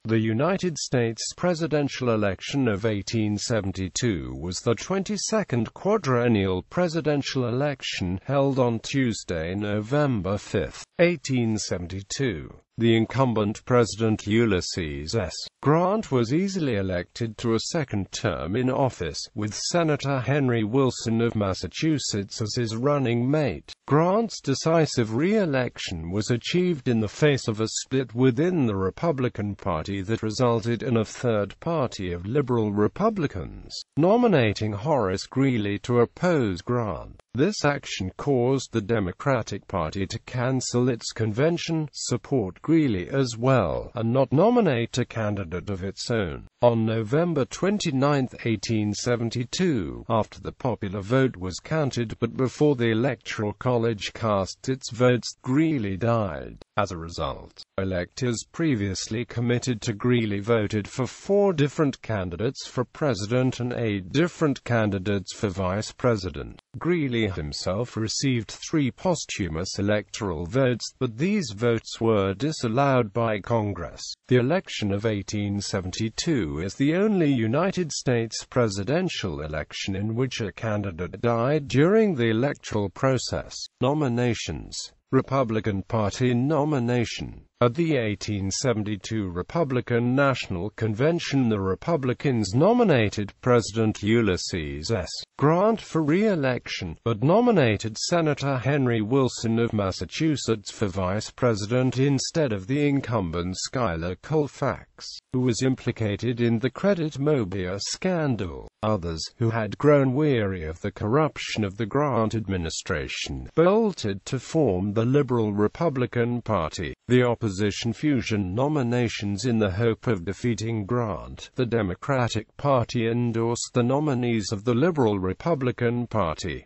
The United States presidential election of 1872 was the 22nd quadrennial presidential election held on Tuesday, November 5, 1872. The incumbent President Ulysses S. Grant was easily elected to a second term in office, with Senator Henry Wilson of Massachusetts as his running mate. Grant's decisive re-election was achieved in the face of a split within the Republican Party that resulted in a third party of liberal Republicans nominating Horace Greeley to oppose Grant. This action caused the Democratic Party to cancel its convention, support Greeley as well, and not nominate a candidate of its own. On November 29, 1872, after the popular vote was counted but before the Electoral College cast its votes, Greeley died. As a result, electors previously committed to Greeley voted for 4 different candidates for president and 8 different candidates for vice president. Greeley himself received 3 posthumous electoral votes, but these votes were disallowed by Congress. The election of 1872 is the only United States presidential election in which a candidate died during the electoral process. Nominations. Republican Party nomination. At the 1872 Republican National Convention, the Republicans nominated President Ulysses S. Grant for re-election, but nominated Senator Henry Wilson of Massachusetts for vice president instead of the incumbent Schuyler Colfax, who was implicated in the Credit Mobius scandal. Others, who had grown weary of the corruption of the Grant administration, bolted to form the Liberal Republican Party. The opposition fusion nominations in the hope of defeating Grant. The Democratic Party endorsed the nominees of the Liberal Republican Party.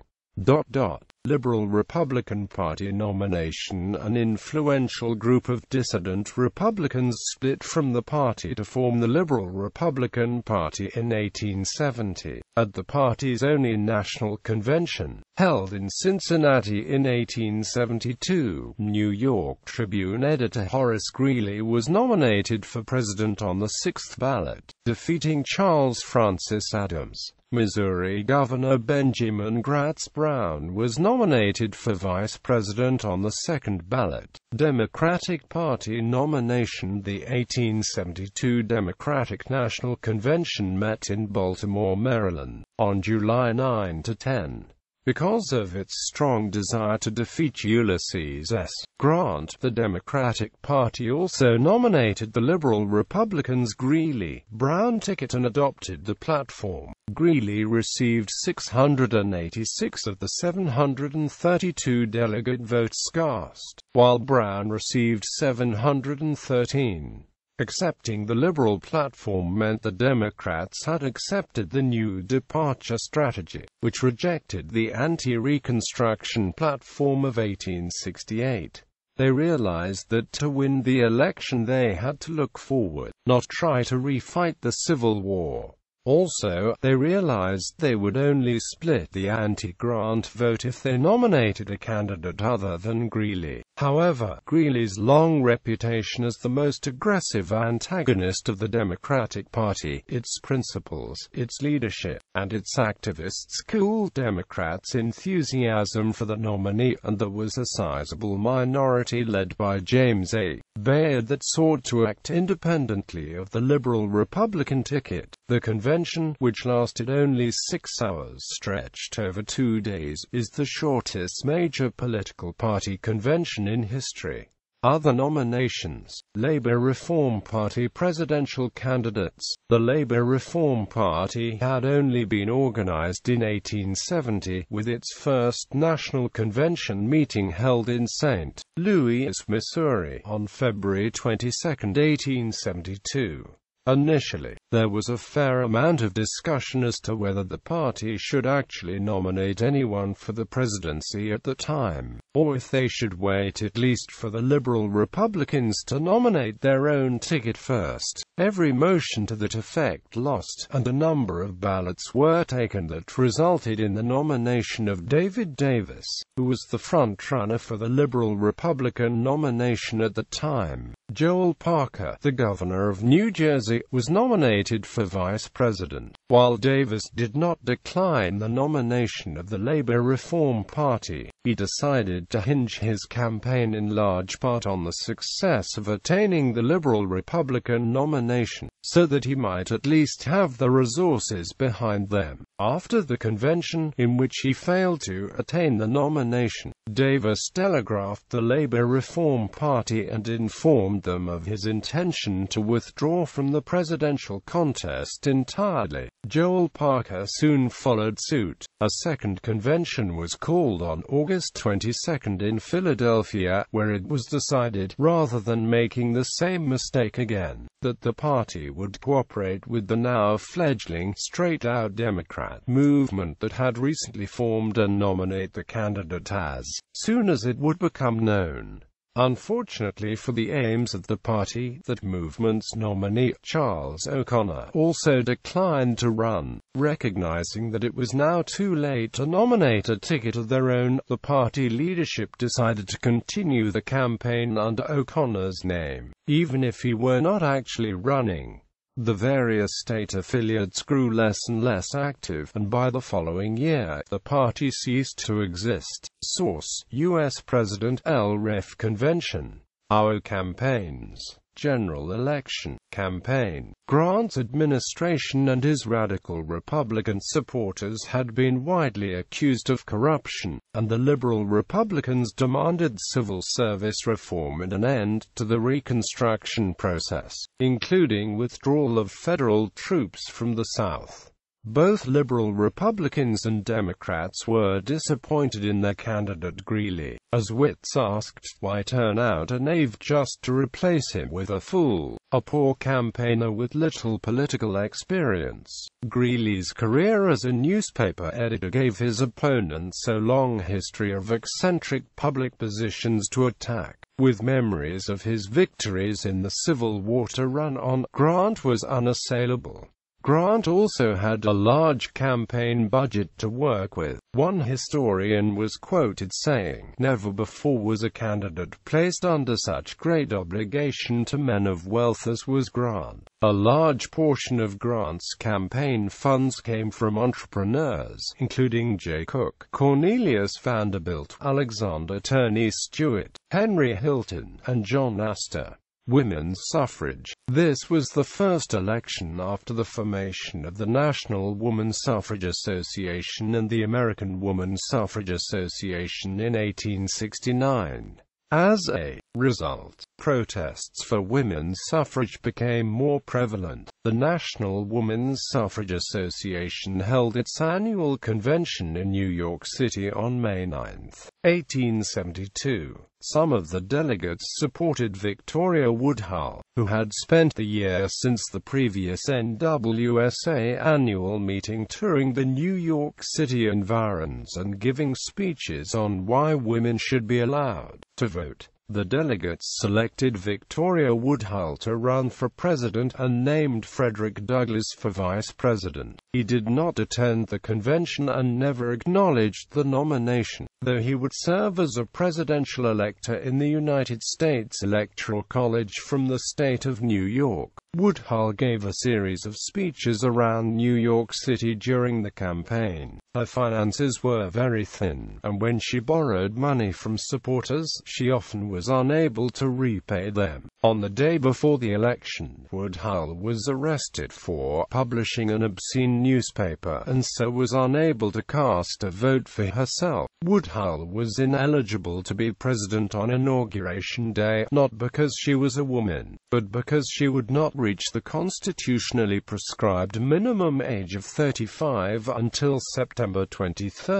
Liberal Republican Party nomination. An influential group of dissident Republicans split from the party to form the Liberal Republican Party in 1870. At the party's only national convention, held in Cincinnati in 1872, New York Tribune editor Horace Greeley was nominated for president on the 6th ballot, defeating Charles Francis Adams. Missouri Governor Benjamin Gratz Brown was nominated for vice president on the 2nd ballot. Democratic Party nomination. The 1872 Democratic National Convention met in Baltimore, Maryland, on July 9 to 10. Because of its strong desire to defeat Ulysses S. Grant, the Democratic Party also nominated the Liberal Republicans' Greeley-Brown ticket and adopted the platform. Greeley received 686 of the 732 delegate votes cast, while Brown received 713. Accepting the liberal platform meant the Democrats had accepted the New Departure strategy, which rejected the anti-Reconstruction platform of 1868. They realized that to win the election they had to look forward, not try to refight the Civil War. Also, they realized they would only split the anti-Grant vote if they nominated a candidate other than Greeley. However, Greeley's long reputation as the most aggressive antagonist of the Democratic Party, its principles, its leadership, and its activists cooled Democrats' enthusiasm for the nominee, and there was a sizable minority led by James A. Bayard that sought to act independently of the Liberal Republican ticket. The convention, which lasted only 6 hours stretched over 2 days, is the shortest major political party convention in history. Other nominations. Labour Reform Party presidential candidates. The Labour Reform Party had only been organised in 1870, with its first national convention meeting held in St. Louis, Missouri, on February 22, 1872. Initially, there was a fair amount of discussion as to whether the party should actually nominate anyone for the presidency at the time, or if they should wait at least for the Liberal Republicans to nominate their own ticket first. Every motion to that effect lost, and a number of ballots were taken that resulted in the nomination of David Davis, who was the front-runner for the Liberal Republican nomination at the time. Joel Parker, the governor of New Jersey, was nominated for vice president. While Davis did not decline the nomination of the Labor Reform Party, he decided to hinge his campaign in large part on the success of attaining the Liberal Republican nomination, so that he might at least have the resources behind them. After the convention, in which he failed to attain the nomination, Davis telegraphed the Labor Reform Party and informed them of his intention to withdraw from the presidential contest entirely. Joel Parker soon followed suit. A second convention was called on August 22 in Philadelphia, where it was decided, rather than making the same mistake again, that the party would cooperate with the now fledgling straight-out Democrat movement that had recently formed and nominate the candidate as soon as it would become known. Unfortunately for the aims of the party, that movement's nominee, Charles O'Connor, also declined to run. Recognizing that it was now too late to nominate a ticket of their own, the party leadership decided to continue the campaign under O'Connor's name, even if he were not actually running. The various state affiliates grew less and less active, and by the following year, the party ceased to exist. Source: U.S. President L.Ref. Convention. Our campaigns. General election. Campaign. Grant's administration and his radical Republican supporters had been widely accused of corruption, and the liberal Republicans demanded civil service reform and an end to the Reconstruction process, including withdrawal of federal troops from the South. Both liberal Republicans and Democrats were disappointed in their candidate Greeley, as wits asked, why turn out a knave just to replace him with a fool, a poor campaigner with little political experience. Greeley's career as a newspaper editor gave his opponents a long history of eccentric public positions to attack. With memories of his victories in the Civil War to run on, Grant was unassailable. Grant also had a large campaign budget to work with. One historian was quoted saying, "Never before was a candidate placed under such great obligation to men of wealth as was Grant." A large portion of Grant's campaign funds came from entrepreneurs, including Jay Cooke, Cornelius Vanderbilt, Alexander Turney Stewart, Henry Hilton, and John Astor. Women's suffrage. This was the first election after the formation of the National Woman Suffrage Association and the American Woman Suffrage Association in 1869. As a result, protests for women's suffrage became more prevalent. The National Women's Suffrage Association held its annual convention in New York City on May 9, 1872. Some of the delegates supported Victoria Woodhull, who had spent the year since the previous NWSA annual meeting touring the New York City environs and giving speeches on why women should be allowed to vote. The delegates selected Victoria Woodhull to run for president and named Frederick Douglass for vice president. He did not attend the convention and never acknowledged the nomination, though he would serve as a presidential elector in the United States Electoral College from the state of New York. Woodhull gave a series of speeches around New York City during the campaign. Her finances were very thin, and when she borrowed money from supporters, she often was unable to repay them. On the day before the election, Woodhull was arrested for publishing an obscene newspaper and so was unable to cast a vote for herself. Woodhull was ineligible to be president on Inauguration Day, not because she was a woman, but because she would not reach the constitutionally prescribed minimum age of 35 until September 23,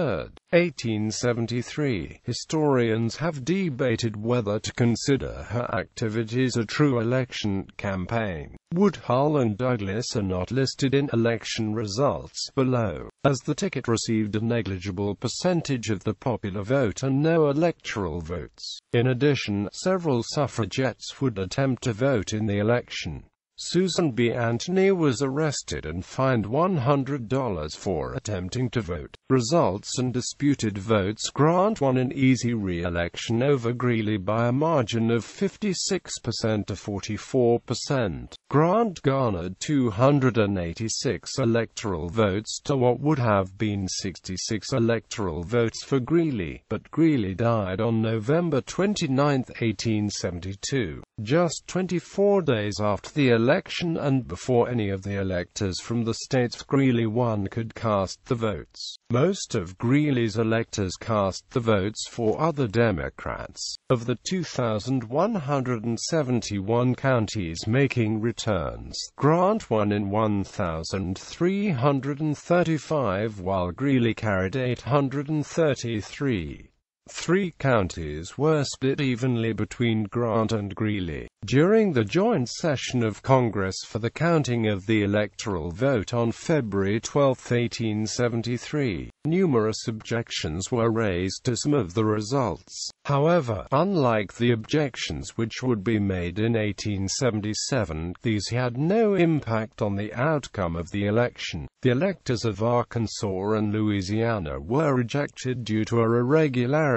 1873. Historians have debated whether to consider her activities a true election campaign. Woodhull and Douglass are not listed in election results below, as the ticket received a negligible percentage of the popular vote and no electoral votes. In addition, several suffragettes would attempt to vote in the election. Susan B. Anthony was arrested and fined $100 for attempting to vote. Results and disputed votes. Grant won an easy re-election over Greeley by a margin of 56% to 44%. Grant garnered 286 electoral votes to what would have been 66 electoral votes for Greeley, but Greeley died on November 29, 1872, just 24 days after the election and before any of the electors from the states Greeley won could cast the votes. Most of Greeley's electors cast the votes for other Democrats. Of the 2,171 counties making returns, Grant won in 1,335 while Greeley carried 833. 3 counties were split evenly between Grant and Greeley. During the joint session of Congress for the counting of the electoral vote on February 12, 1873, numerous objections were raised to some of the results. However, unlike the objections which would be made in 1877, these had no impact on the outcome of the election. The electors of Arkansas and Louisiana were rejected due to irregularities.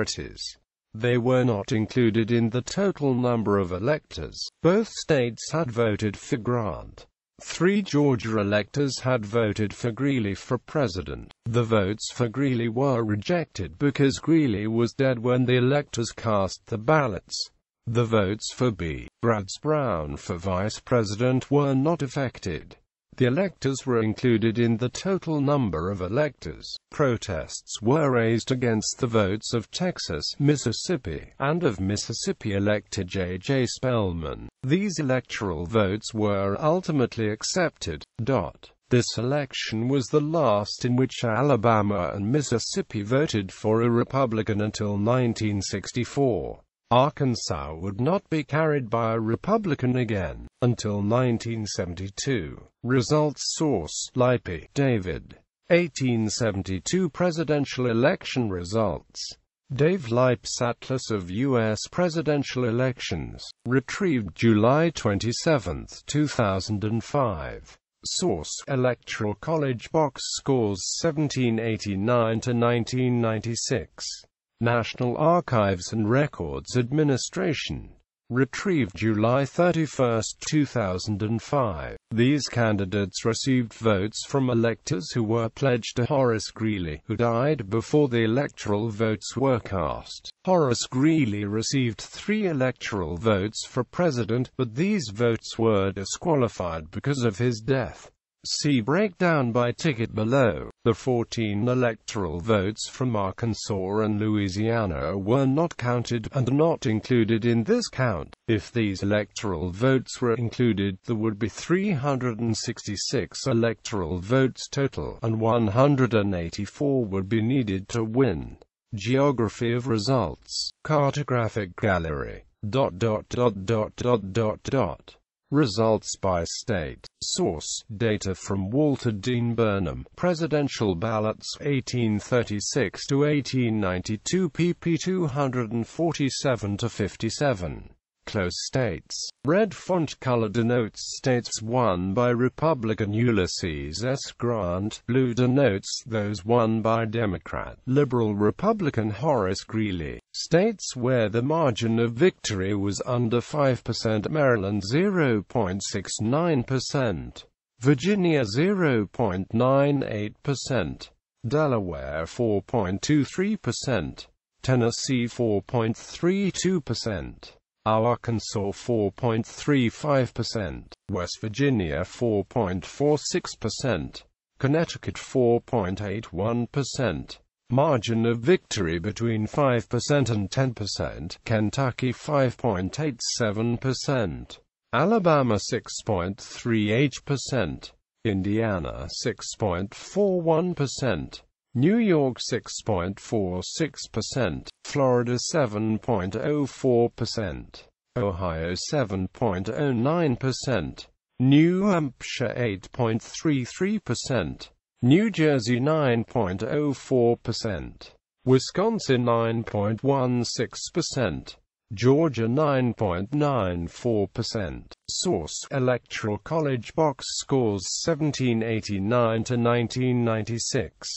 They were not included in the total number of electors. Both states had voted for Grant. 3 Georgia electors had voted for Greeley for president. The votes for Greeley were rejected because Greeley was dead when the electors cast the ballots. The votes for B. Brads Brown for vice president were not affected. The electors were included in the total number of electors. Protests were raised against the votes of Texas, Mississippi, and of Mississippi elector J.J. Spellman. These electoral votes were ultimately accepted. This election was the last in which Alabama and Mississippi voted for a Republican until 1964. Arkansas would not be carried by a Republican again until 1972. Results. Source: Lippi, David. 1872 Presidential Election Results. Dave Lipps Atlas of U.S. Presidential Elections. Retrieved July 27, 2005. Source: Electoral College Box Scores 1789 to 1996. National Archives and Records Administration. Retrieved July 31, 2005. These candidates received votes from electors who were pledged to Horace Greeley, who died before the electoral votes were cast. Horace Greeley received 3 electoral votes for president, but these votes were disqualified because of his death. See breakdown by ticket below. The 14 electoral votes from Arkansas and Louisiana were not counted, and not included in this count. If these electoral votes were included, there would be 366 electoral votes total, and 184 would be needed to win. Geography of results. Cartographic gallery. Results by state. Source: data from Walter Dean Burnham. Presidential ballots 1836 to 1892 pp 247 to 57. Close states. Red font color denotes states won by Republican Ulysses S. Grant. Blue denotes those won by Democrat, Liberal Republican Horace Greeley. States where the margin of victory was under 5%: Maryland 0.69%, Virginia 0.98%, Delaware 4.23%, Tennessee 4.32%. Arkansas 4.35%, West Virginia 4.46%, Connecticut 4.81%. Margin of victory between 5% and 10%, Kentucky 5.87%, Alabama 6.38%, Indiana 6.41%, New York 6.46%, Florida 7.04%, Ohio 7.09%, New Hampshire 8.33%, New Jersey 9.04%, Wisconsin 9.16%, Georgia 9.94%. Source: Electoral College Box Scores 1789 to 1996.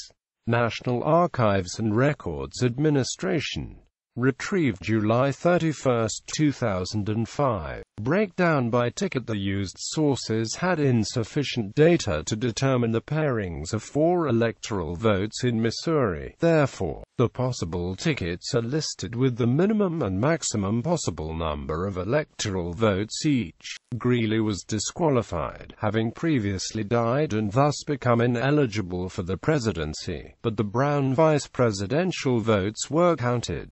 National Archives and Records Administration. Retrieved July 31, 2005. Breakdown by ticket. The used sources had insufficient data to determine the pairings of 4 electoral votes in Missouri. Therefore, the possible tickets are listed with the minimum and maximum possible number of electoral votes each. Greeley was disqualified, having previously died and thus become ineligible for the presidency, but the Brown vice presidential votes were counted.